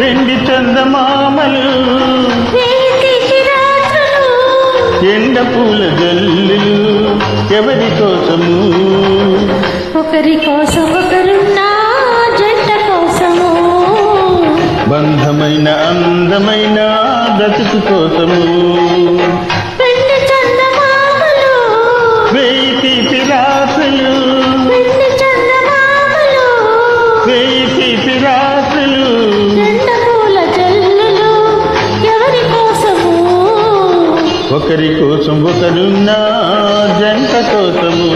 రెండు చందమామలు ఎండ పూల జల్లులు ఎవరి కోసము ఒకరి కోసం ఒకరున్నా జంట కోసము బంధమైన అందమైన బ్రతుకు కోసము రెండు చందమామలు వేయి తీపి రాత్రులు రెండు చందమామలు వేయి తీపి రాత్రులు ఎండ పూల జల్లులు ఎవరి కోసము ఒకరి కోసం ఒకరున్నా జంట కోసము